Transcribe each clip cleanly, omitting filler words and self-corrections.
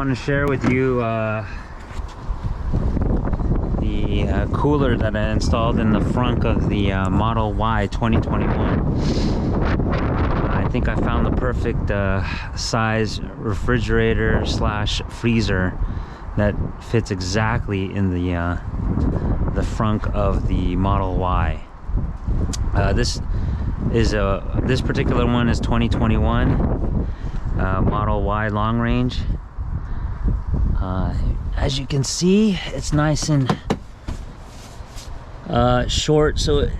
want to share with you the cooler that I installed in the frunk of the Model Y 2021. I think I found the perfect size refrigerator slash freezer that fits exactly in the frunk of the Model Y. This particular one is 2021 Model Y long range. As you can see, it's nice and short, so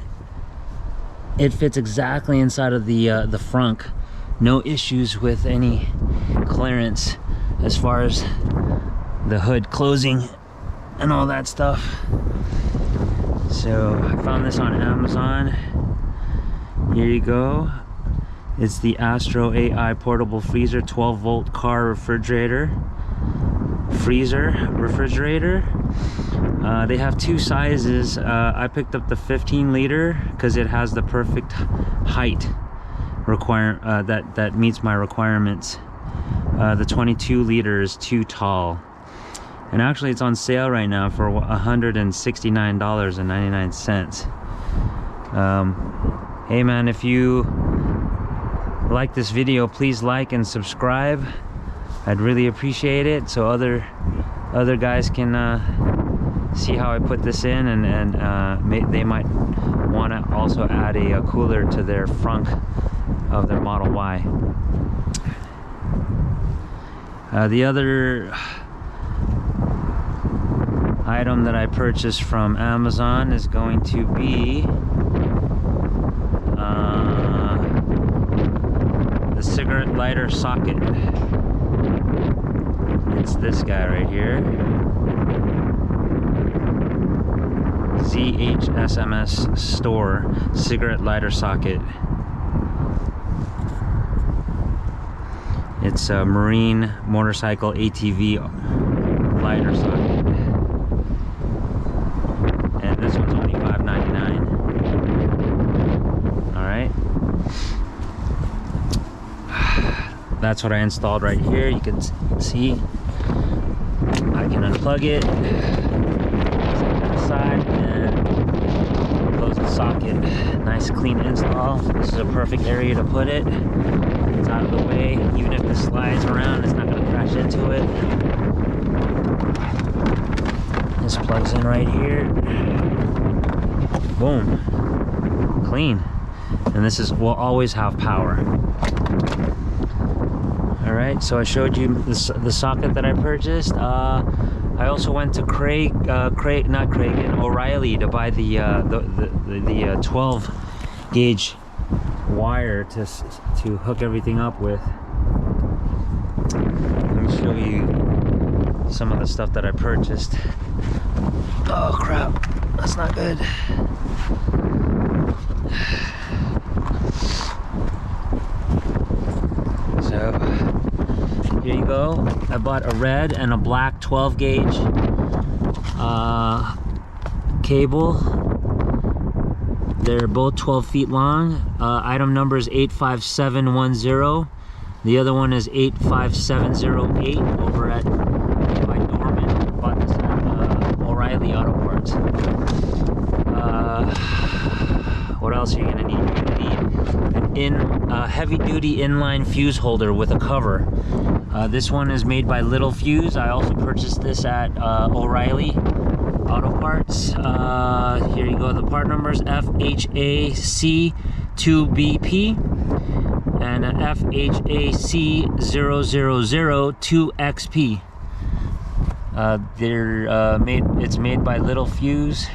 it fits exactly inside of the frunk. No issues with any clearance as far as the hood closing and all that stuff. So I found this on Amazon. Here you go. It's the Astro AI portable freezer, 12-volt car refrigerator. They have two sizes. I picked up the 15-liter because it has the perfect height that meets my requirements. The 22-liter is too tall, and actually it's on sale right now for $169.99. Hey man, if you like this video, please like and subscribe. I'd really appreciate it, so other guys can see how I put this in, and they might want to also add a cooler to their frunk of their Model Y. The other item that I purchased from Amazon is going to be the cigarette lighter socket. It's this guy right here. ZHSMS store cigarette lighter socket. It's a marine motorcycle ATV lighter socket. And this one's only $5.99. Alright. That's what I installed right here. You can see I can unplug it, set it aside, and close the socket. Nice clean install. This is a perfect area to put it. It's out of the way. Even if this slides around, it's not going to crash into it. This plugs in right here. Boom. Clean. And this will always have power. Alright, so I showed you the socket that I purchased. I also went to O'Reilly to buy the 12 gauge wire to hook everything up with. Let me show you some of the stuff that I purchased. Oh crap, that's not good. So here you go. I bought a red and a black 12 gauge cable. They're both 12 feet long. Item number is 85710. The other one is 85708 over at by Dorman. I bought this at O'Reilly Auto Parts. What else are you gonna need? You're gonna need an heavy-duty inline fuse holder with a cover. This one is made by Little Fuse. I also purchased this at O'Reilly Auto Parts. Here you go. The part number is FHAC2BP and FHAC0002XP. It's made by Little Fuse,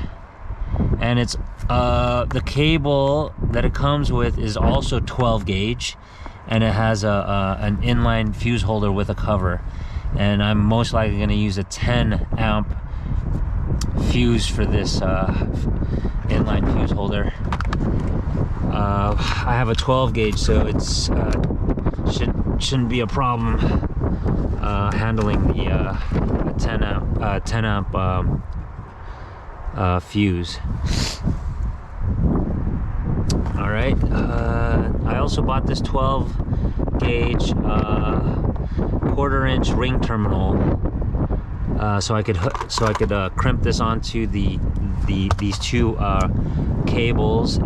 and it's the cable that it comes with is also 12 gauge, and it has an inline fuse holder with a cover. And I'm most likely going to use a 10 amp fuse for this inline fuse holder. I have a 12 gauge, so it's shouldn't be a problem handling the 10 amp fuse. All right. I also bought this 12 gauge 1/4-inch ring terminal, so I could crimp this onto these two cables,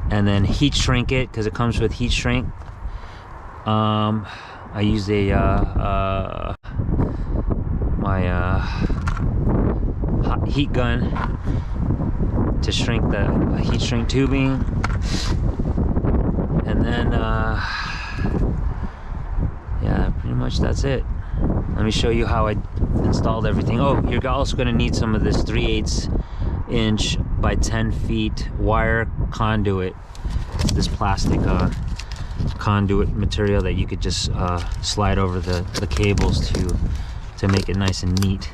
and then heat shrink it because it comes with heat shrink. I used my hot heat gun to shrink the heat shrink tubing, and then yeah, pretty much that's it. Let me show you how I installed everything. Oh, you're also going to need some of this 3/8 inch by 10 feet wire conduit, this plastic conduit material that you could just slide over the cables to make it nice and neat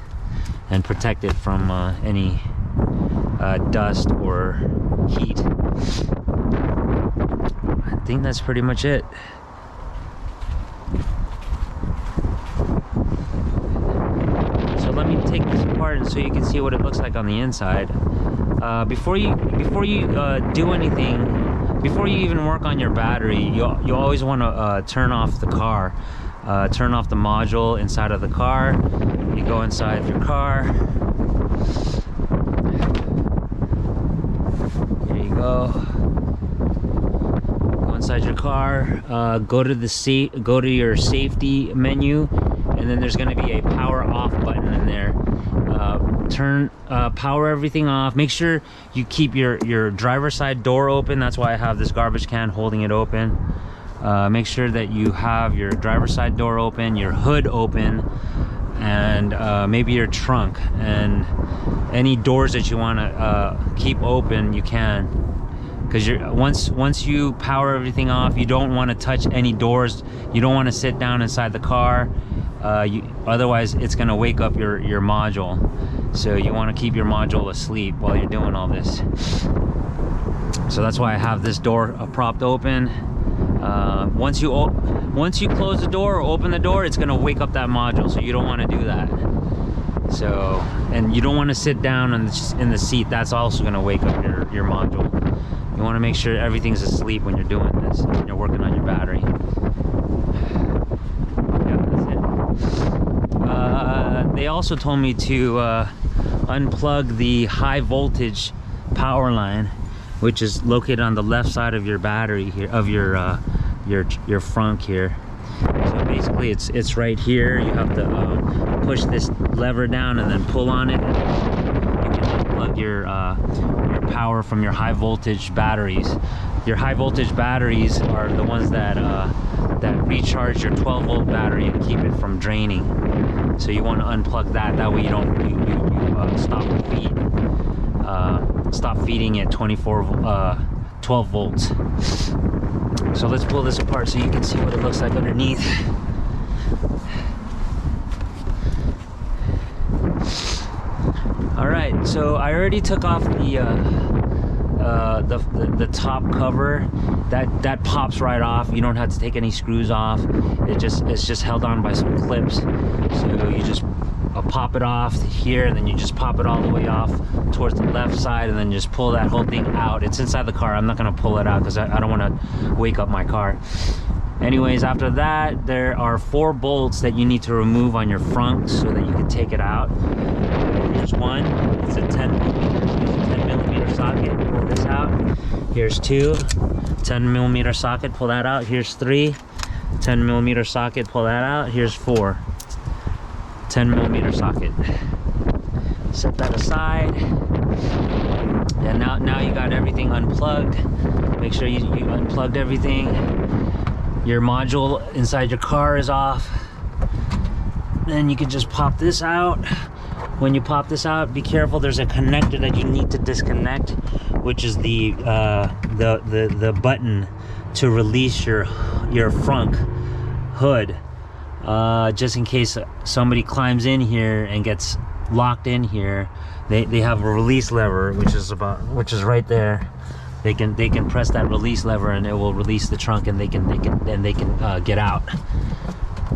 and protect it from any dust or heat. I think that's pretty much it. So let me take this apart so you can see what it looks like on the inside. Before you do anything, before you even work on your battery, you always want to turn off the car, turn off the module inside of the car. You go inside your car. Here you go. Go inside your car. Go to your safety menu, and then there's going to be a power off button in there. Power everything off. Make sure you keep your driver's side door open. That's why I have this garbage can holding it open. Make sure that you have your driver's side door open, your hood open, and maybe your trunk, and any doors that you want to keep open, you can, because once you power everything off, you don't want to touch any doors. You don't want to sit down inside the car, otherwise it's going to wake up your module. So you want to keep your module asleep while you're doing all this. So that's why I have this door propped open. Once you close the door or open the door, it's going to wake up that module, so you don't want to do that. So, and you don't want to sit down in the seat. That's also going to wake up your module. You want to make sure everything's asleep when you're doing this, when you're working on your battery. Yeah, that's it. They also told me to unplug the high voltage power line, which is located on the left side of your battery here, of your frunk here. So basically it's right here. You have to push this lever down and then pull on it, and you can unplug your power from your high voltage batteries. Your high voltage batteries are the ones that recharge your 12-volt battery and keep it from draining. So you want to unplug that. That way you don't stop feeding at 12 volts. So let's pull this apart so you can see what it looks like underneath. All right, so I already took off the top cover. That pops right off. You don't have to take any screws off. It's just held on by some clips. So you just pop it off here, and then you just pop it all the way off towards the left side, and then just pull that whole thing out. It's inside the car. I'm not gonna pull it out because I don't want to wake up my car. Anyways, after that, there are 4 bolts that you need to remove on your frunk so that you can take it out. Here's one. It's a 10 millimeter socket. Pull this out. Here's 2. 10 millimeter socket. Pull that out. Here's 3. 10 millimeter socket. Pull that out. Here's 4. 10 millimeter socket. Set that aside. And now you got everything unplugged. Make sure you unplugged everything. Your module inside your car is off. Then you can just pop this out. When you pop this out, be careful. There's a connector that you need to disconnect, which is the button to release your frunk hood. Just in case somebody climbs in here and gets locked in here, they have a release lever, which is right there. They can press that release lever and it will release the trunk, and they can get out.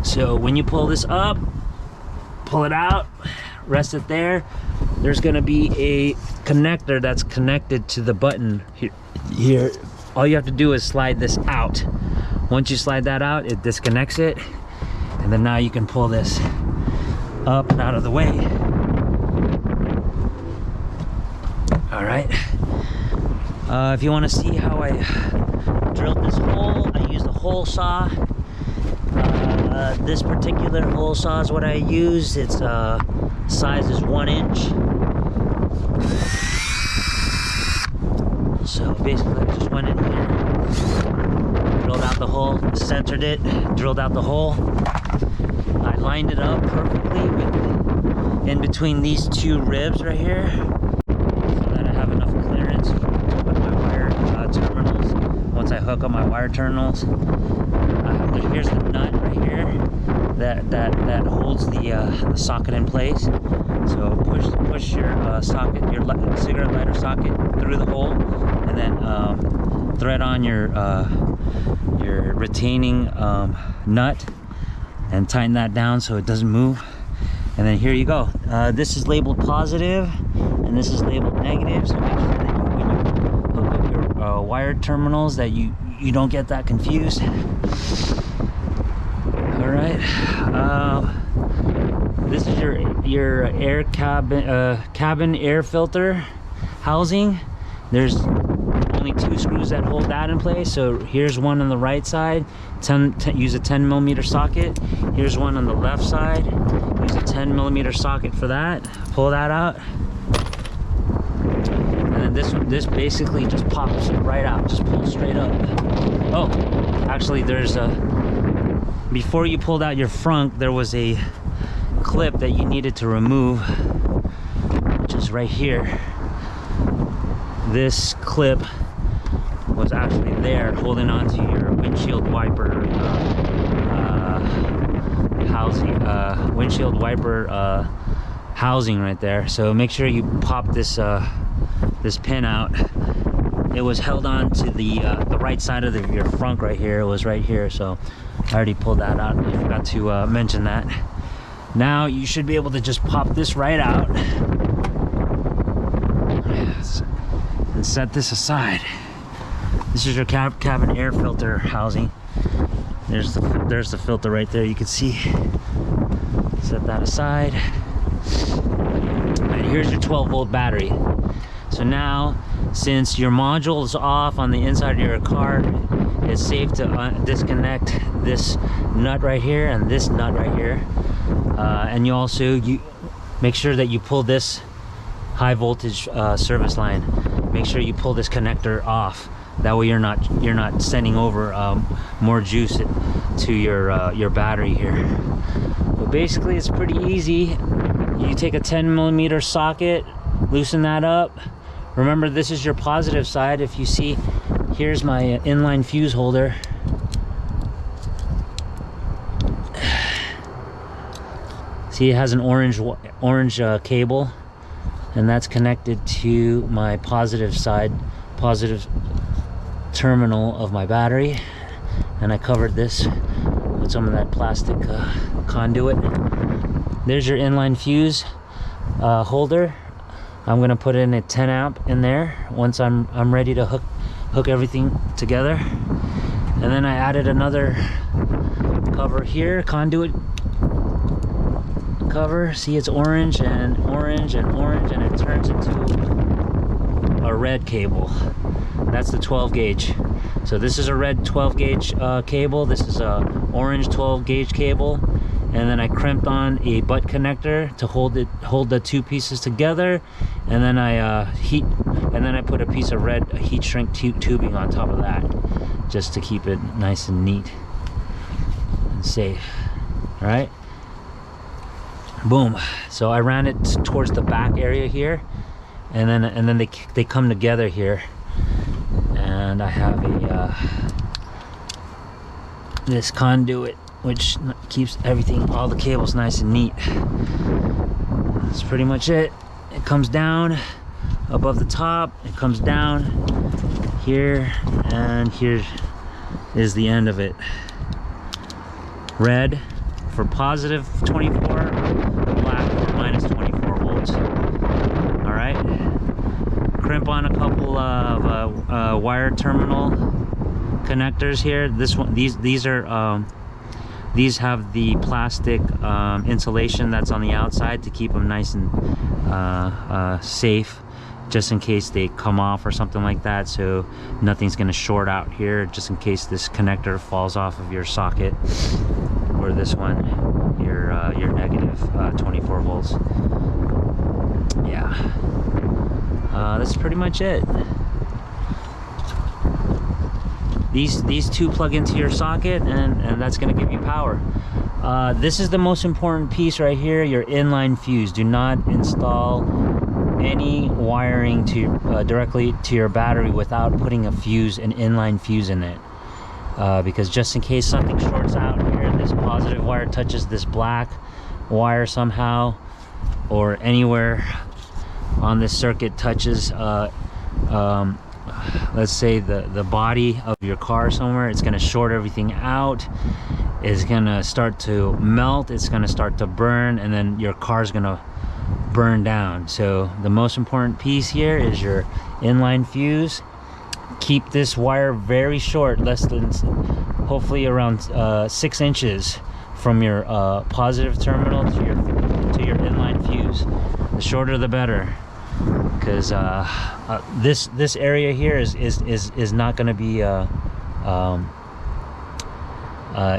So when you pull this up, pull it out, rest it there. There's gonna be a connector that's connected to the button here. All you have to do is slide this out. Once you slide that out, it disconnects it. And then now you can pull this up and out of the way. All right. If you want to see how I drilled this hole, I used a hole saw. This particular hole saw is what I used. Its size is 1 inch. So basically I just went in here, drilled out the hole, centered it, drilled out the hole. I lined it up perfectly with in between these two ribs right here, so that I have enough clearance to put my wire terminals. Once I hook up my wire terminals, here's the nut right here that holds the socket in place. So push your socket, your cigarette lighter socket through the hole, and then thread on your retaining nut and tighten that down so it doesn't move. And then here you go. This is labeled positive and this is labeled negative, so make sure that when you hook up your wire terminals that you don't get that confused. All right. This is your air cabin air filter housing. There's only 2 screws that hold that in place. So here's one on the right side. Use a 10mm socket. Here's one on the left side. Use a 10mm socket for that. Pull that out. And then this basically just pops right out. Just pull straight up. Oh, actually there's a, before you pulled out your frunk, there was a clip that you needed to remove, which is right here. This clip was actually there holding onto your windshield wiper housing, windshield wiper housing right there. So make sure you pop this this pin out. It was held on to the right side of your frunk right here. It was right here, so I already pulled that out. I forgot to mention that. Now you should be able to just pop this right out and set this aside. This is your cabin air filter housing. There's the filter right there. You can see. Set that aside. And here's your 12-volt battery. So now, since your module is off on the inside of your car, it's safe to disconnect this nut right here and this nut right here. And you also make sure that you pull this high voltage service line. Make sure you pull this connector off. That way you're not sending over more juice to your battery here. But basically it's pretty easy. You take a 10mm socket, loosen that up. Remember, this is your positive side. If you see, here's my inline fuse holder. See, it has an orange cable, and that's connected to my positive side, positive terminal of my battery. And I covered this with some of that plastic conduit. There's your inline fuse holder. I'm gonna put in a 10 amp in there once I'm ready to hook everything together. And then I added another cover here, conduit cover. See, it's orange and orange and orange, and it turns into a red cable. That's the 12 gauge. So this is a red 12 gauge cable. This is a orange 12 gauge cable. And then I crimped on a butt connector to hold the 2 pieces together. And then I put a piece of red heat shrink tubing on top of that, just to keep it nice and neat and safe. All right. Boom. So I ran it towards the back area here, and then they come together here. And I have this conduit which keeps everything, all the cables, nice and neat. That's pretty much it. It comes down above the top, it comes down here, and here is the end of it. Red for positive 24, black for minus 24 volts. All right. Crimp on a couple of wire terminal connectors here. These are These have the plastic insulation that's on the outside to keep them nice and safe, just in case they come off or something like that, so nothing's going to short out here, just in case this connector falls off of your socket, or this one, your negative 24 volts. Yeah, that's pretty much it. These two plug into your socket, and that's going to give you power. This is the most important piece right here, your inline fuse. Do not install any wiring to directly to your battery without putting a fuse, an inline fuse in it, because just in case something shorts out here, this positive wire touches this black wire somehow, or anywhere on this circuit touches let's say the body of your car somewhere, it's going to short everything out. It's going to start to melt, it's going to start to burn, and then your car's going to burn down. So the most important piece here is your inline fuse. Keep this wire very short, less than, hopefully around 6 inches from your positive terminal to your inline fuse. The shorter the better, because this area here is not going to be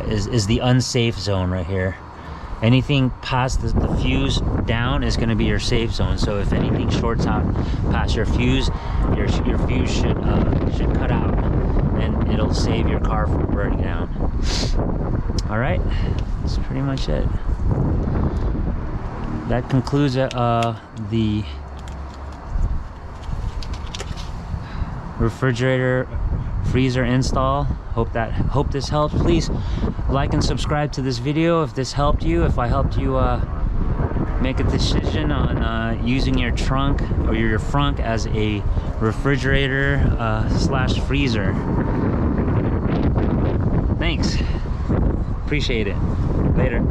is the unsafe zone right here. Anything past the fuse down is going to be your safe zone. So if anything shorts out past your fuse should cut out, and it'll save your car from burning down. All right, that's pretty much it. That concludes the refrigerator freezer install. Hope this helps. Please like and subscribe to this video if this helped you, if I helped you make a decision on using your trunk or your frunk as a refrigerator slash freezer. Thanks, appreciate it. Later.